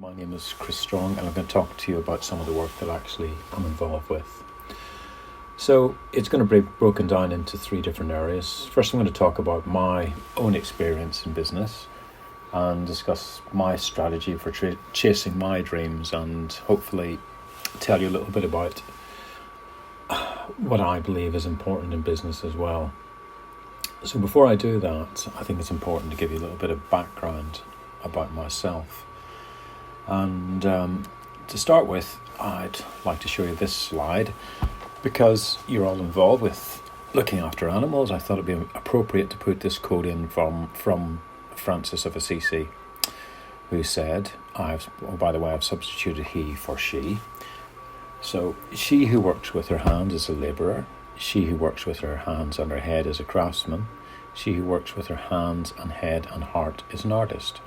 My name is Stronge, and I'm going to talk to you about some of the work that actually I'm involved with. So it's going to be broken down into three different areas. First, I'm going to talk about my own experience in business and discuss my strategy for chasing my dreams, and hopefully tell you a little bit about what I believe is important in business as well. So before I do that, I think it's important to give you a little bit of background about myself. And to start with, I'd like to show you this slide because you're all involved with looking after animals. I thought it'd be appropriate to put this quote in from Francis of Assisi, who said, by the way, I've substituted he for she. So, she who works with her hands is a labourer. She who works with her hands and her head is a craftsman. She who works with her hands and head and heart is an artist.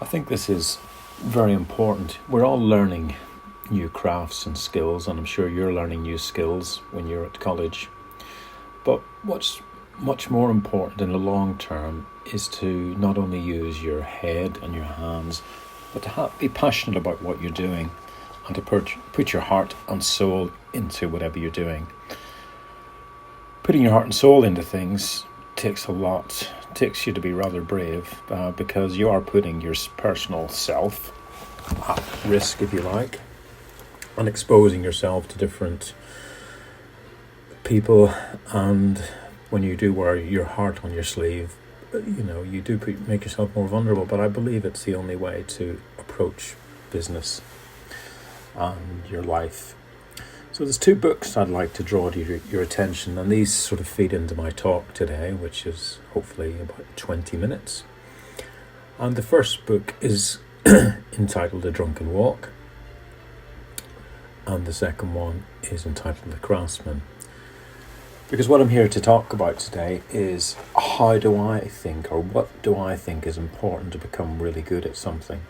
I think this is very important. We're all learning new crafts and skills, and I'm sure you're learning new skills when you're at college. But what's much more important in the long term is to not only use your head and your hands, but to be passionate about what you're doing and to put your heart and soul into whatever you're doing. Putting your heart and soul into things takes a lot. It takes you to be rather brave because you are putting your personal self at risk, if you like, and exposing yourself to different people. And when you do wear your heart on your sleeve, you do make yourself more vulnerable. But I believe it's the only way to approach business and your life. So there's two books I'd like to draw to your attention, and these sort of feed into my talk today, which is hopefully about 20 minutes. And the first book is entitled A Drunken Walk, and the second one is entitled The Craftsman. Because what I'm here to talk about today is how do I think, or what do I think is important to become really good at something.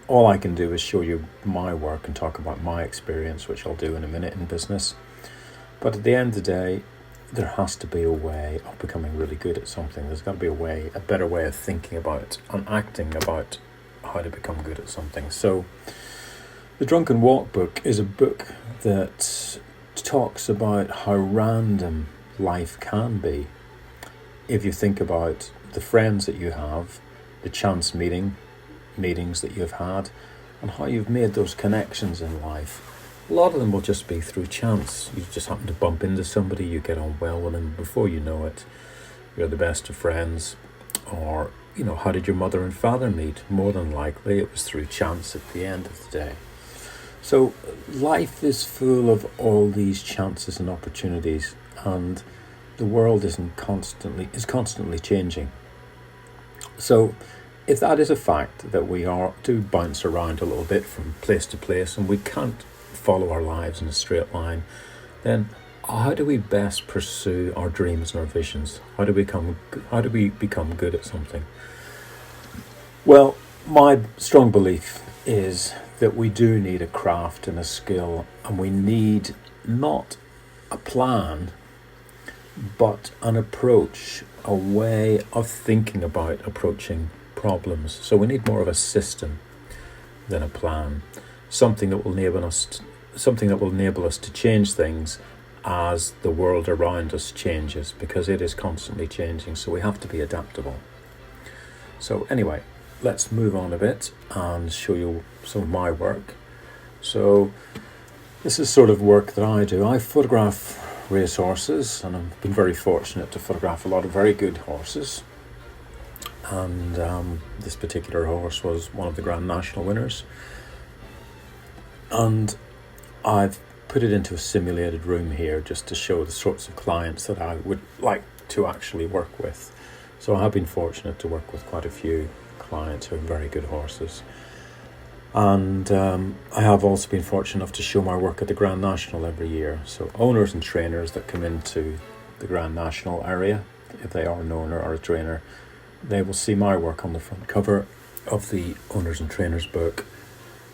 All I can do is show you my work and talk about my experience, which I'll do in a minute in business. But at the end of the day, there has to be a way of becoming really good at something. There's got to be a better way of thinking about and acting about how to become good at something. So the Drunken Walk book is a book that talks about how random life can be. If you think about the friends that you have, the chance meetings that you've had, and how you've made those connections in life. A lot of them will just be through chance. You just happen to bump into somebody, you get on well with them, before you know it, you're the best of friends. Or, how did your mother and father meet? More than likely it was through chance at the end of the day. So life is full of all these chances and opportunities, and the world is constantly changing. So if that is a fact, that we do bounce around a little bit from place to place and we can't follow our lives in a straight line, then how do we best pursue our dreams and our visions? How do we become good at something? Well, my strong belief is that we do need a craft and a skill, and we need not a plan, but an approach, a way of thinking about approaching problems. So we need more of a system than a plan, something that will enable us to change things as the world around us changes, because it is constantly changing, so we have to be adaptable. So anyway, let's move on a bit and show you some of my work. So this is sort of work that I do. I photograph racehorses, and I've been very fortunate to photograph a lot of very good horses. And this particular horse was one of the Grand National winners. And I've put it into a simulated room here just to show the sorts of clients that I would like to actually work with. So I have been fortunate to work with quite a few clients who are very good horses. And I have also been fortunate enough to show my work at the Grand National every year. So owners and trainers that come into the Grand National area, if they are an owner or a trainer, they will see my work on the front cover of the Owners and Trainers book,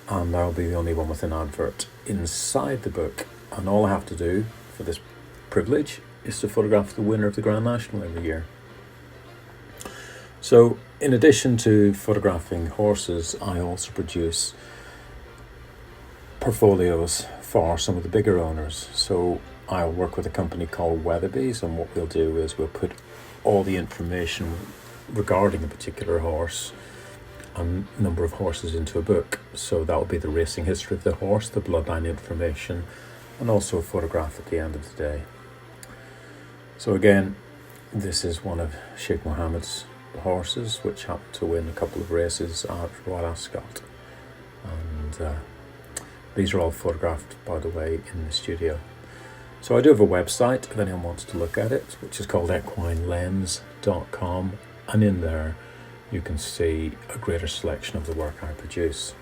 and I'll be the only one with an advert inside the book. And all I have to do for this privilege is to photograph the winner of the Grand National every year. So in addition to photographing horses, I also produce portfolios for some of the bigger owners. So I'll work with a company called Weatherby's, and what we'll do is we'll put all the information regarding a particular horse and number of horses into a book. So that will be the racing history of the horse, the bloodline information, and also a photograph at the end of the day. So again, this is one of Sheikh Mohammed's horses, which happened to win a couple of races at Royal Ascot. And these are all photographed, by the way, in the studio. So I do have a website if anyone wants to look at it, which is called equinelens.com, and in there you can see a greater selection of the work I produce.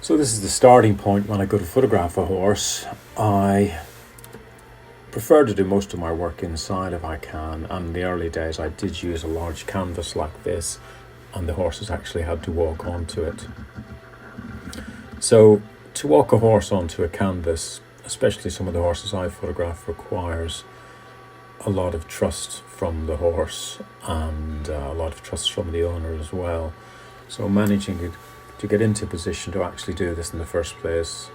So this is the starting point. When I go to photograph a horse, I prefer to do most of my work inside if I can, and in the early days I did use a large canvas like this, and the horses actually had to walk onto it. So to walk a horse onto a canvas, especially some of the horses I photograph, requires a lot of trust from the horse and a lot of trust from the owner as well. So managing to get into a position to actually do this in the first place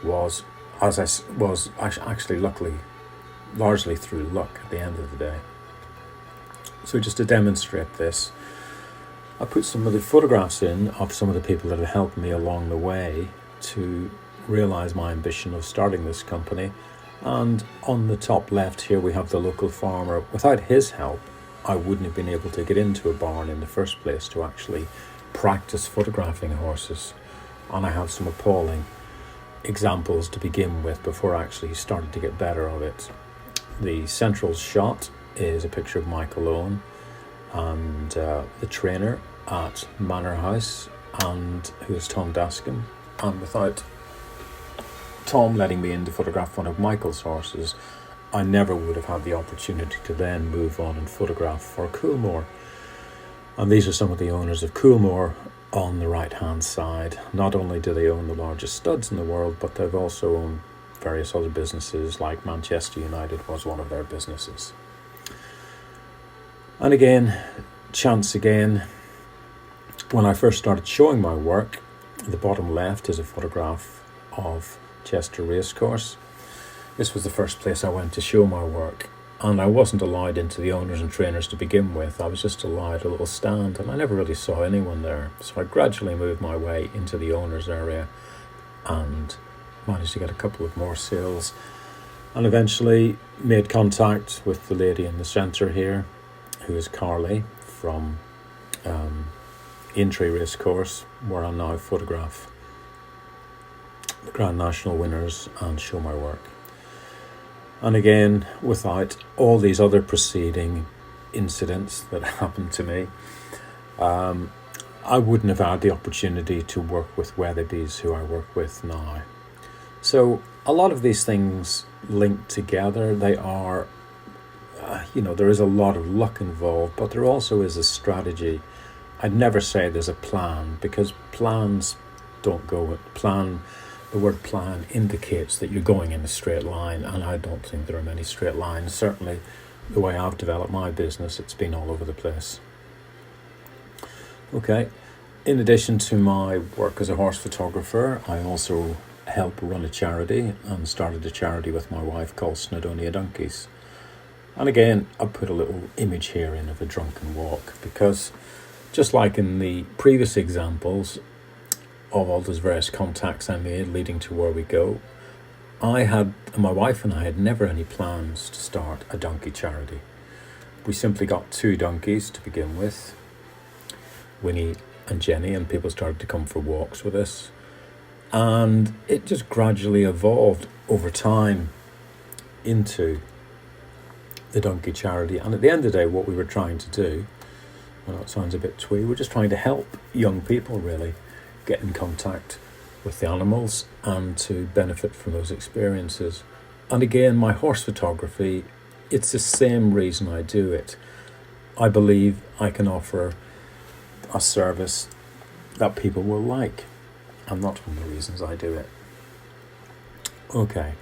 was actually luckily largely through luck at the end of the day. So just to demonstrate this, I put some of the photographs in of some of the people that have helped me along the way to realize my ambition of starting this company. And on the top left here we have the local farmer. Without his help, I wouldn't have been able to get into a barn in the first place to actually practice photographing horses. And I have some appalling examples to begin with before I actually started to get better at it. The central shot is a picture of Michael Owen and the trainer at Manor House, and who is Tom Dascombe. And without Tom letting me in to photograph one of Michael's horses, I never would have had the opportunity to then move on and photograph for Coolmore. And these are some of the owners of Coolmore on the right hand side. Not only do they own the largest studs in the world, but they've also owned various other businesses, like Manchester United was one of their businesses. And again, chance again, when I first started showing my work, the bottom left is a photograph of Chester Racecourse. This was the first place I went to show my work, and I wasn't allowed into the owners and trainers to begin with. I was just allowed a little stand, and I never really saw anyone there. So I gradually moved my way into the owners area and managed to get a couple of more sales, and eventually made contact with the lady in the centre here, who is Carly from Aintree Racecourse, where I now photograph the Grand National winners and show my work. And again, without all these other preceding incidents that happened to me, I wouldn't have had the opportunity to work with Weatherby's, who I work with now. So a lot of these things linked together. They are, there is a lot of luck involved, but there also is a strategy. I'd never say there's a plan, because plans don't go with plan. The word plan indicates that you're going in a straight line, and I don't think there are many straight lines. Certainly the way I've developed my business, it's been all over the place. Okay, in addition to my work as a horse photographer, I also help run a charity, and started a charity with my wife called Snowdonia Donkeys. And again, I put a little image here in of a drunken walk, because just like in the previous examples of all those various contacts I made leading to where we go, my wife and I had never any plans to start a donkey charity. We simply got 2 donkeys to begin with, Winnie and Jenny, and people started to come for walks with us. And it just gradually evolved over time into the donkey charity. And at the end of the day, what we were trying to do, well, that sounds a bit twee, we're just trying to help young people really get in contact with the animals and to benefit from those experiences. And again, my horse photography, it's the same reason I do it. I believe I can offer a service that people will like, and that's one of the reasons I do it. Okay,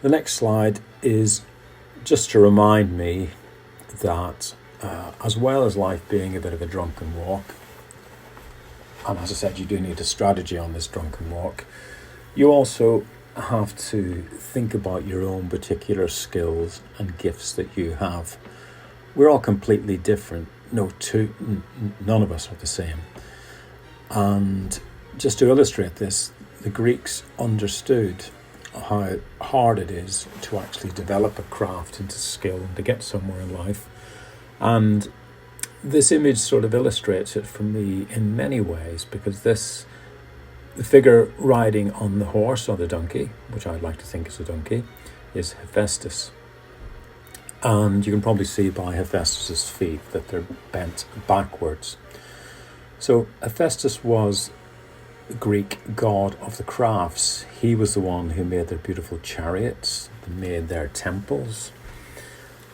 the next slide is just to remind me that as well as life being a bit of a drunken walk, and as I said, you do need a strategy on this drunken walk, you also have to think about your own particular skills and gifts that you have. We're all completely different. None of us are the same. And just to illustrate this, the Greeks understood how hard it is to actually develop a craft into skill and to get somewhere in life. And this image sort of illustrates it for me in many ways, because the figure riding on the horse or the donkey, which I'd like to think is a donkey, is Hephaestus. And you can probably see by Hephaestus's feet that they're bent backwards. So Hephaestus was the Greek god of the crafts. He was the one who made their beautiful chariots, made their temples,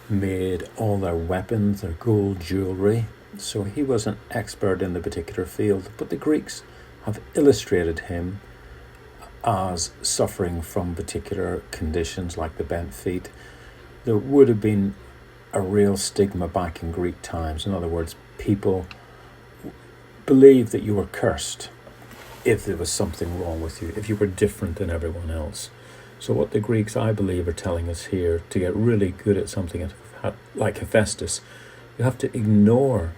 made all their weapons, their gold jewelry. So he was an expert in the particular field. But the Greeks have illustrated him as suffering from particular conditions like the bent feet. There would have been a real stigma back in Greek times. In other words, people believed that you were cursed if there was something wrong with you, if you were different than everyone else. So what the Greeks, I believe, are telling us here, to get really good at something like Hephaestus, you have to ignore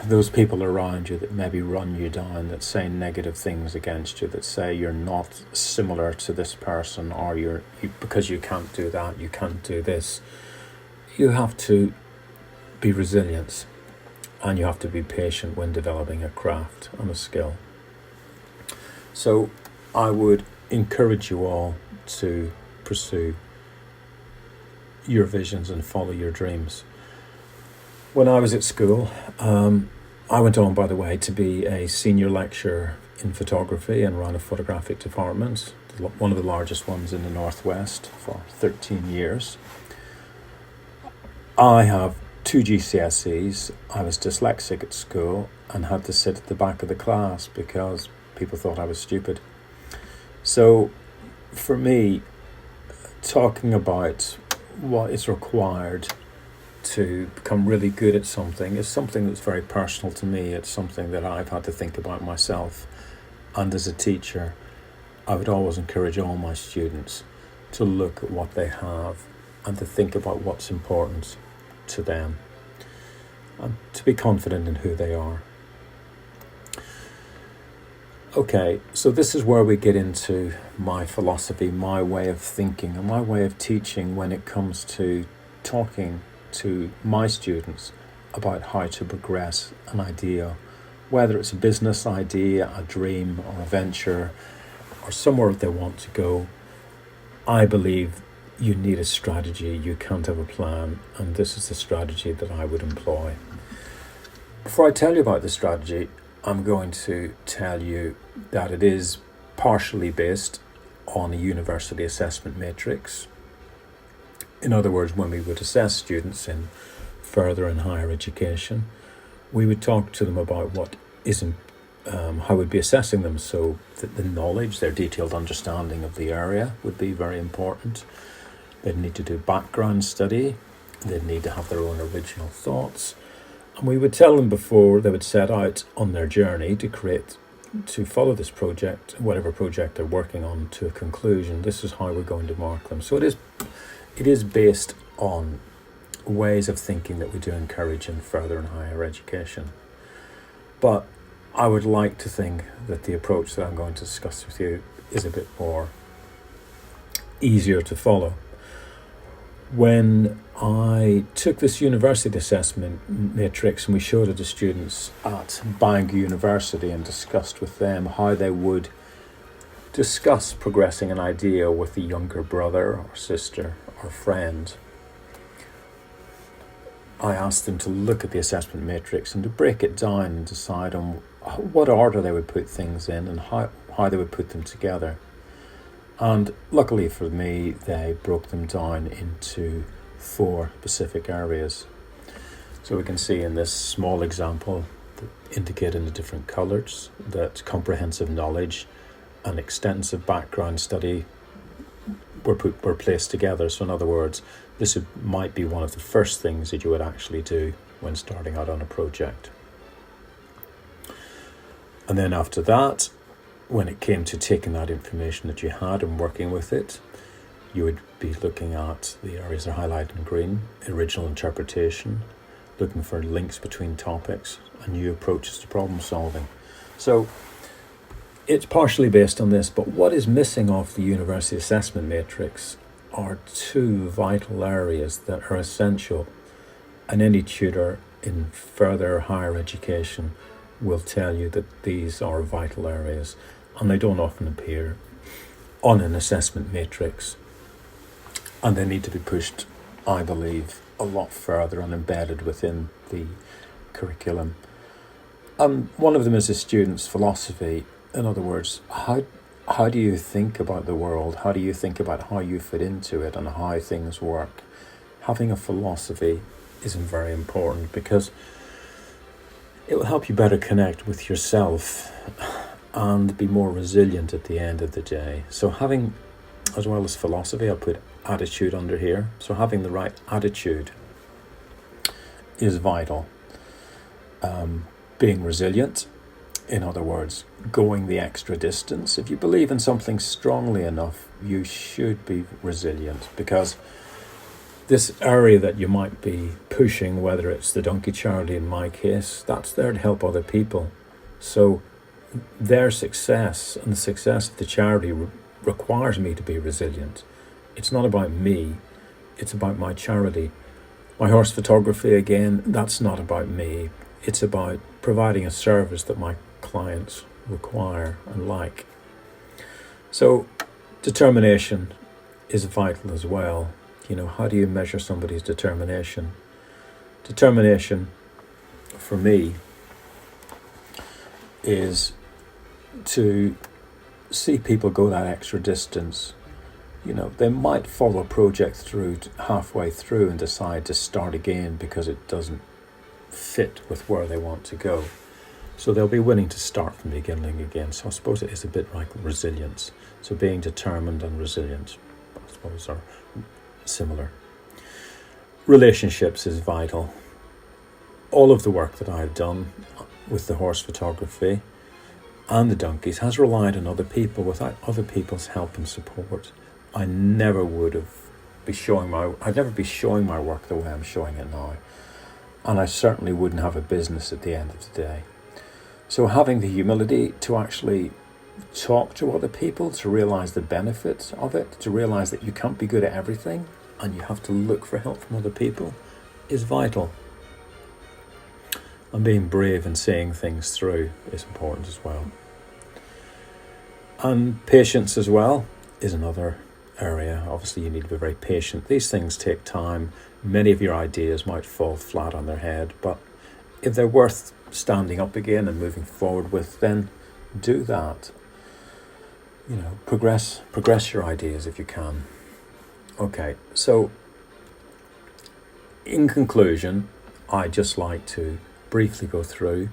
those people around you that maybe run you down, that say negative things against you, that say you're not similar to this person, or because you can't do that, you can't do this. You have to be resilient, and you have to be patient when developing a craft and a skill. So I would encourage you all to pursue your visions and follow your dreams. When I was at school, I went on, by the way, to be a senior lecturer in photography and ran a photographic department, one of the largest ones in the Northwest, for 13 years. I have 2 GCSEs. I was dyslexic at school and had to sit at the back of the class because people thought I was stupid. So for me, talking about what is required to become really good at something is something that's very personal to me. It's something that I've had to think about myself. And as a teacher, I would always encourage all my students to look at what they have and to think about what's important to them and to be confident in who they are. Okay, so this is where we get into my philosophy, my way of thinking, and my way of teaching when it comes to talking to my students about how to progress an idea, whether it's a business idea, a dream, or a venture, or somewhere they want to go. I believe you need a strategy. You can't have a plan, and this is the strategy that I would employ. Before I tell you about the strategy, I'm going to tell you that it is partially based on a university assessment matrix. In other words, when we would assess students in further and higher education, we would talk to them about what isn't, how we'd be assessing them, so that the knowledge, their detailed understanding of the area would be very important. They'd need to do background study. They'd need to have their own original thoughts. And we would tell them before they would set out on their journey to follow this project, whatever project they're working on, to a conclusion. This is how we're going to mark them. So it is based on ways of thinking that we do encourage in further and higher education. But I would like to think that the approach that I'm going to discuss with you is a bit more easier to follow. When I took this university assessment matrix and we showed it to students at Bangor University and discussed with them how they would discuss progressing an idea with a younger brother or sister or friend, I asked them to look at the assessment matrix and to break it down and decide on what order they would put things in and how they would put them together. And luckily for me, they broke them down into 4 specific areas. So we can see in this small example, indicated in the different colours, that comprehensive knowledge and extensive background study were placed together. So in other words, might be one of the first things that you would actually do when starting out on a project. And then after that, when it came to taking that information that you had and working with it, you would be looking at the areas that are highlighted in green, original interpretation, looking for links between topics and new approaches to problem solving. So it's partially based on this, but what is missing off the university assessment matrix are two vital areas that are essential, and any tutor in further higher education will tell you that these are vital areas, and they don't often appear on an assessment matrix, and they need to be pushed, I believe, a lot further and embedded within the curriculum. One of them is a student's philosophy. In other words, how do you think about the world? How do you think about how you fit into it and how things work? Having a philosophy is very important because it will help you better connect with yourself and be more resilient at the end of the day. So having, as well as philosophy, I'll put attitude under here. So having the right attitude is vital. Being resilient, in other words, going the extra distance. If you believe in something strongly enough, you should be resilient, because this area that you might be pushing, whether it's the donkey charity in my case, that's there to help other people. So their success and the success of the charity requires me to be resilient. It's not about me, it's about my charity. My horse photography, again, that's not about me. It's about providing a service that my clients require and like. So determination is vital as well. You know, how do you measure somebody's determination? Determination, for me, is to see people go that extra distance. You know, they might follow a project through halfway through and decide to start again because it doesn't fit with where they want to go. So they'll be willing to start from the beginning again. So I suppose it is a bit like resilience. So being determined and resilient, I suppose, are similar. Relationships is vital. All of the work that I've done with the horse photography and the donkeys has relied on other people. Without other people's help and support, I'd never be showing my work the way I'm showing it now. And I certainly wouldn't have a business at the end of the day. So having the humility to actually talk to other people, to realize the benefits of it, to realize that you can't be good at everything and you have to look for help from other people, is vital. And being brave and seeing things through is important as well. And patience as well is another area. Obviously you need to be very patient. These things take time. Many of your ideas might fall flat on their head, but if they're worth standing up again and moving forward with, then do that. You know, progress your ideas if you can. Okay, so in conclusion, I'd just like to briefly go through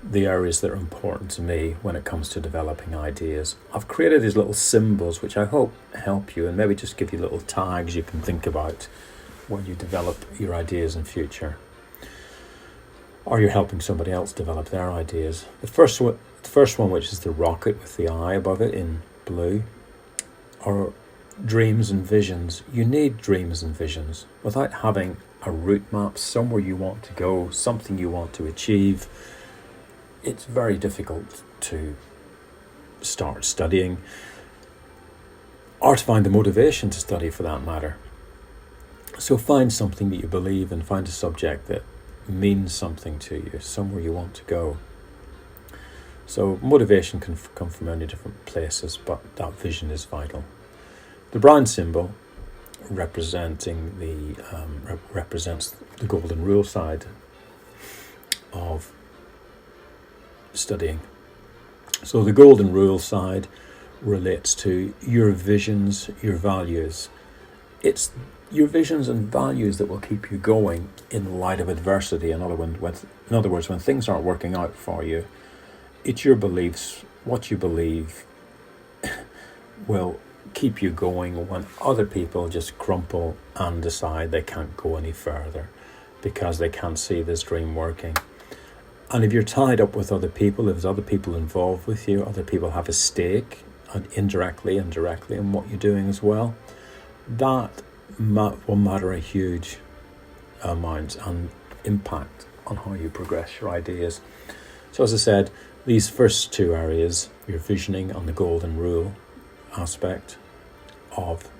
the areas that are important to me when it comes to developing ideas. I've created these little symbols which I hope help you and maybe just give you little tags you can think about when you develop your ideas in future, or you're helping somebody else develop their ideas. The first one, which is the rocket with the eye above it in blue, are dreams and visions. You need dreams and visions. Without having a route map, somewhere you want to go, something you want to achieve, it's very difficult to start studying or to find the motivation to study, for that matter. So find something that you believe in, find a subject that means something to you, somewhere you want to go. So motivation can come from many different places, but that vision is vital. The brown symbol represents the golden rule side of studying. So the golden rule side relates to your visions, your values. It's your visions and values that will keep you going in light of adversity. In other words, when things aren't working out for you, it's your beliefs, what you believe will keep you going when other people just crumple and decide they can't go any further because they can't see this dream working. And if you're tied up with other people, if there's other people involved with you, other people have a stake, indirectly and directly, in what you're doing as well, that will matter a huge amount and impact on how you progress your ideas. So as I said, these first two areas, your visioning and the golden rule aspect of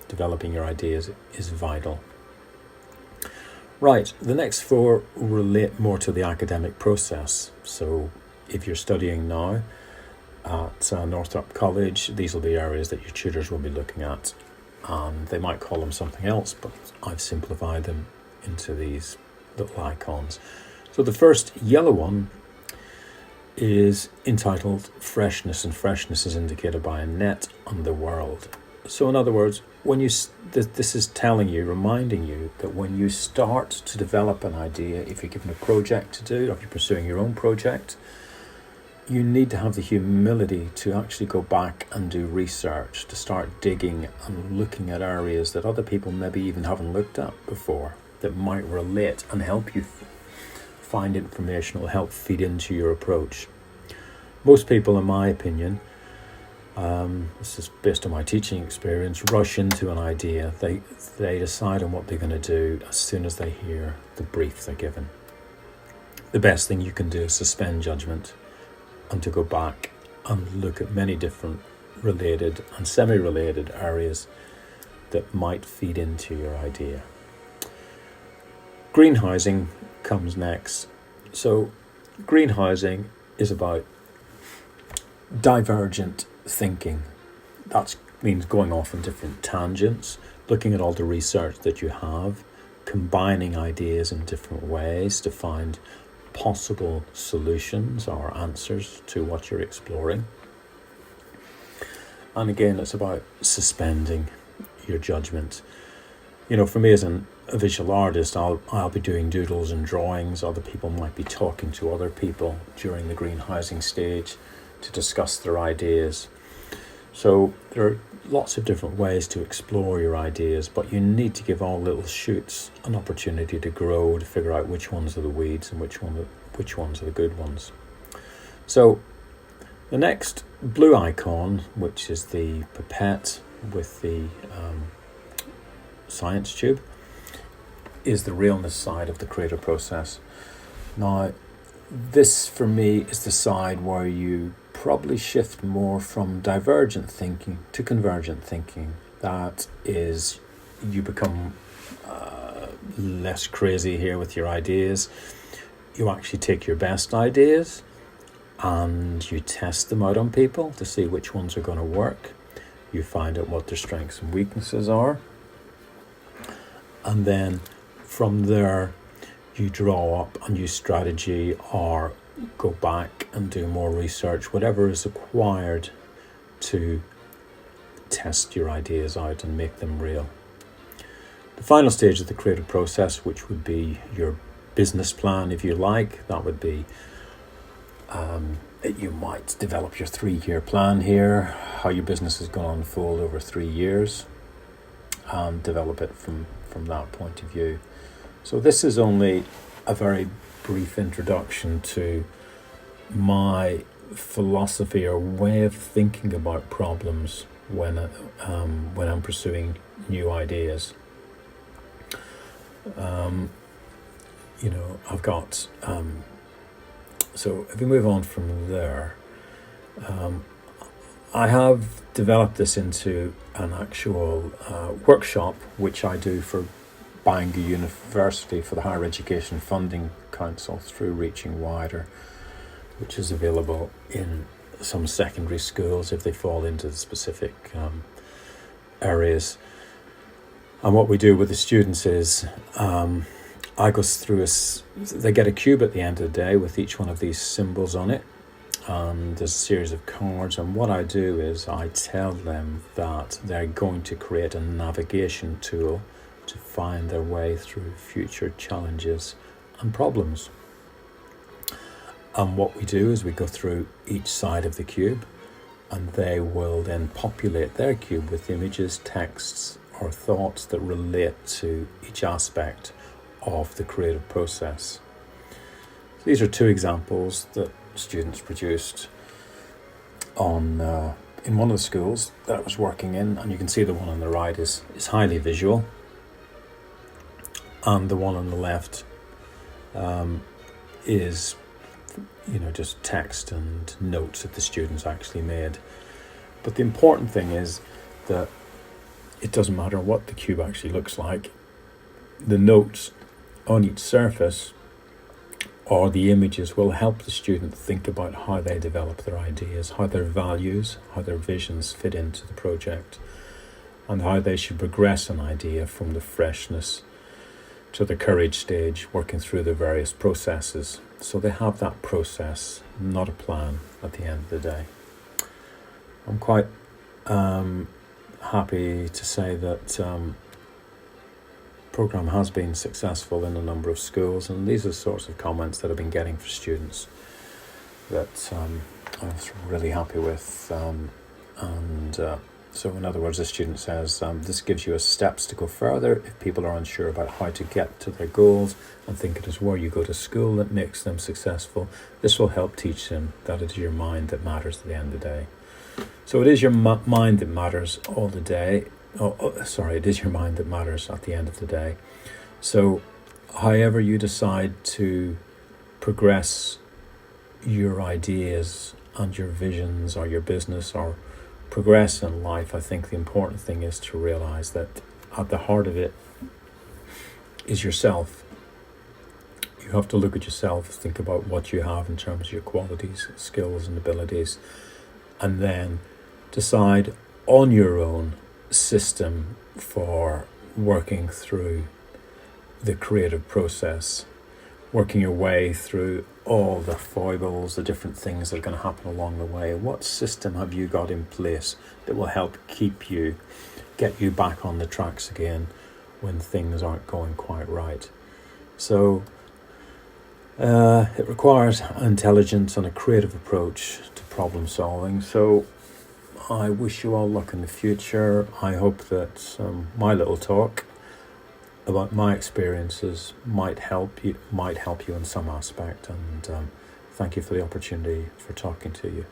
developing your ideas, is vital. Right, the next four relate more to the academic process. So if you're studying now at Northop College, these will be areas that your tutors will be looking at, and they might call them something else, but I've simplified them into these little icons. So the first yellow one is entitled Freshness, and freshness is indicated by a net on the world. So in other words, when this is telling you, reminding you that when you start to develop an idea, if you're given a project to do, or if you're pursuing your own project, you need to have the humility to actually go back and do research, to start digging and looking at areas that other people maybe even haven't looked at before, that might relate and help you find information that will help feed into your approach. Most people, in my opinion, this is based on my teaching experience, rush into an idea. They decide on what they're going to do as soon as they hear the brief they're given. The best thing you can do is suspend judgment and to go back and look at many different related and semi-related areas that might feed into your idea. Greenhousing comes next. So greenhousing is about divergent thinking. That means going off on different tangents, looking at all the research that you have, combining ideas in different ways to find possible solutions or answers to what you're exploring. And again, it's about suspending your judgment. You know, for me as a visual artist, I'll be doing doodles and drawings. Other people might be talking to other people during the greenhousing stage to discuss their ideas. So there are lots of different ways to explore your ideas, but you need to give all little shoots an opportunity to grow, to figure out which ones are the weeds and which ones are the good ones. So the next blue icon, which is the pipette with the science tube, is the realness side of the creative process. Now, this for me is the side where you probably shift more from divergent thinking to convergent thinking. That is, you become less crazy here with your ideas. You actually take your best ideas and you test them out on people to see which ones are going to work. You find out what their strengths and weaknesses are. And then from there, you draw up a new strategy or go back and do more research, whatever is required to test your ideas out and make them real. The final stage of the creative process, which would be your business plan, if you like, that would be you might develop your 3-year plan here, how your business is going to unfold over 3 years, and develop it from that point of view. So this is only a very brief introduction to my philosophy or way of thinking about problems when I'm pursuing new ideas. I've got so if we move on from there, I have developed this into an actual workshop which I do for Bangor University for the Higher Education Funding Council through Reaching Wider, which is available in some secondary schools if they fall into the specific areas. And what we do with the students is I go through they get a cube at the end of the day with each one of these symbols on it, and there's a series of cards, and what I do is I tell them that they're going to create a navigation tool to find their way through future challenges and problems. And what we do is we go through each side of the cube and they will then populate their cube with images, texts, or thoughts that relate to each aspect of the creative process. So these are two examples that students produced on in one of the schools that I was working in, and you can see the one on the right is highly visual, and the one on the left is just text and notes that the students actually made. But the important thing is that it doesn't matter what the cube actually looks like. The notes on each surface or the images will help the student think about how they develop their ideas, how their values, how their visions fit into the project, and how they should progress an idea from the freshness to the courage stage, working through the various processes. So they have that process, not a plan, at the end of the day. I'm quite happy to say that program has been successful in a number of schools, and these are the sorts of comments that I've been getting from students that I was really happy with. So in other words, the student says, this gives you steps to go further if people are unsure about how to get to their goals and think it is where you go to school that makes them successful. This will help teach them that it is your mind that matters at the end of the day. So it is your mind that matters all the day. It is your mind that matters at the end of the day. So however you decide to progress your ideas and your visions or your business or progress in life, I think the important thing is to realize that at the heart of it is yourself. You have to look at yourself, think about what you have in terms of your qualities, skills and abilities, and then decide on your own system for working through the creative process, working your way through all the foibles, the different things that are going to happen along the way. What system have you got in place that will help get you back on the tracks again when things aren't going quite right? So it requires intelligence and a creative approach to problem solving. So I wish you all luck in the future. I hope that my little talk about my experiences might help you in some aspect, and thank you for the opportunity for talking to you.